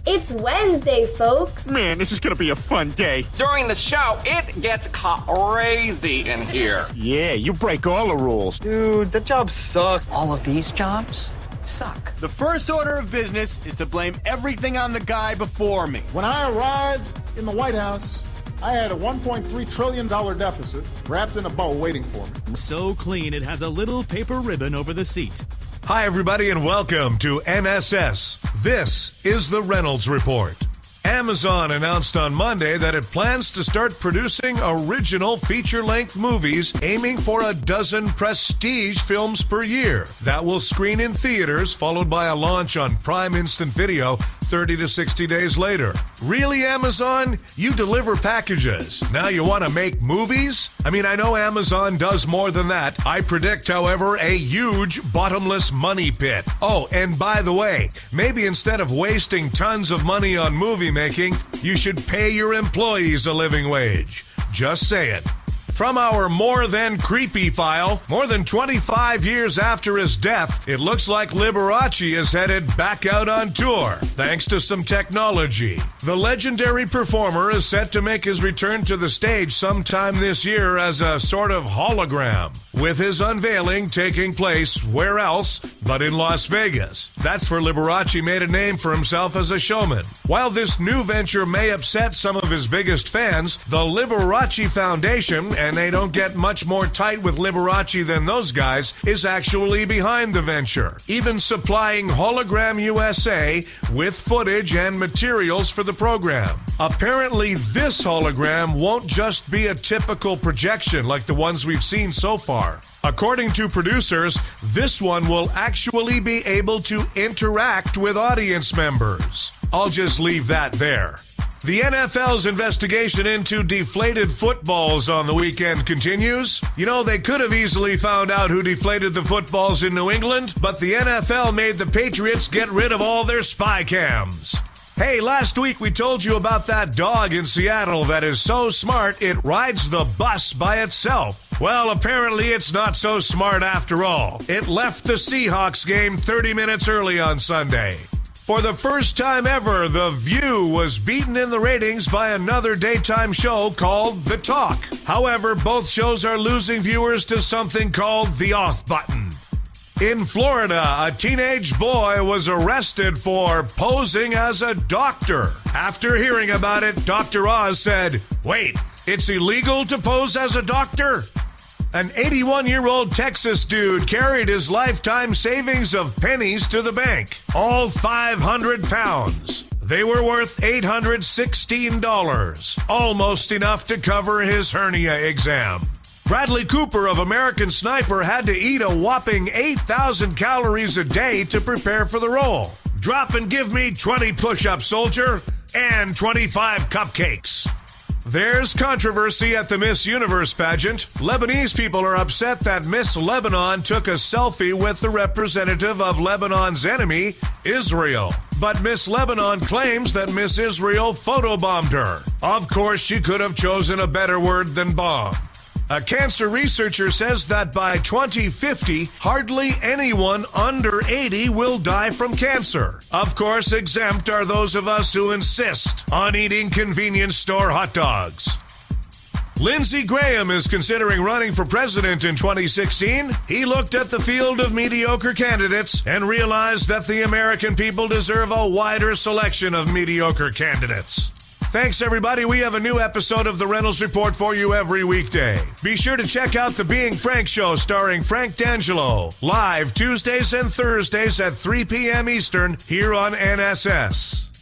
It's Wednesday, folks. Man, this is gonna be a fun day. During the show, it gets crazy in here. Yeah, you break all the rules. Dude, that job sucked. All of these jobs suck. The first order of business is to blame everything on the guy before me. When I arrived in the White House, I had a $1.3 trillion deficit wrapped in a bow waiting for me. So clean it has a little paper ribbon over the seat. Hi, everybody, and welcome to NSS. This is the Reynolds Report. Amazon announced on Monday that it plans to start producing original feature-length movies, aiming for a dozen prestige films per year that will screen in theaters, followed by a launch on Prime Instant Video 30 to 60 days later. Really, Amazon? You deliver packages. Now you want to make movies? I mean, I know Amazon does more than that. I predict, however, a huge bottomless money pit. Oh, and by the way, maybe instead of wasting tons of money on movie making, you should pay your employees a living wage. Just saying. From our more than creepy file, more than 25 years after his death, it looks like Liberace is headed back out on tour, thanks to some technology. The legendary performer is set to make his return to the stage sometime this year as a sort of hologram, with his unveiling taking place where else but in Las Vegas. That's where Liberace made a name for himself as a showman. While this new venture may upset some of his biggest fans, the Liberace Foundation, and they don't get much more tight with Liberace than those guys, is actually behind the venture, even supplying Hologram USA with footage and materials for the program. Apparently, this hologram won't just be a typical projection like the ones we've seen so far. According to producers, this one will actually be able to interact with audience members. I'll just leave that there. The NFL's investigation into deflated footballs on the weekend continues. You know, they could have easily found out who deflated the footballs in New England, but the NFL made the Patriots get rid of all their spy cams. Hey, last week we told you about that dog in Seattle that is so smart it rides the bus by itself. Well, apparently it's not so smart after all. It left the Seahawks game 30 minutes early on Sunday. For the first time ever, The View was beaten in the ratings by another daytime show called The Talk. However, both shows are losing viewers to something called the off button. In Florida, a teenage boy was arrested for posing as a doctor. After hearing about it, Dr. Oz said, "Wait, it's illegal to pose as a doctor?" An 81-year-old Texas dude carried his lifetime savings of pennies to the bank, all 500 pounds. They were worth $816, almost enough to cover his hernia exam. Bradley Cooper of American Sniper had to eat a whopping 8,000 calories a day to prepare for the role. Drop and give me 20 push-ups, soldier, and 25 cupcakes. There's controversy at the Miss Universe pageant. Lebanese people are upset that Miss Lebanon took a selfie with the representative of Lebanon's enemy, Israel. But Miss Lebanon claims that Miss Israel photobombed her. Of course, she could have chosen a better word than bomb. A cancer researcher says that by 2050, hardly anyone under 80 will die from cancer. Of course, exempt are those of us who insist on eating convenience store hot dogs. Lindsey Graham is considering running for president in 2016. He looked at the field of mediocre candidates and realized that the American people deserve a wider selection of mediocre candidates. Thanks, everybody. We have a new episode of The Reynolds Report for you every weekday. Be sure to check out The Being Frank Show starring Frank D'Angelo, live Tuesdays and Thursdays at 3 p.m. Eastern here on NSS.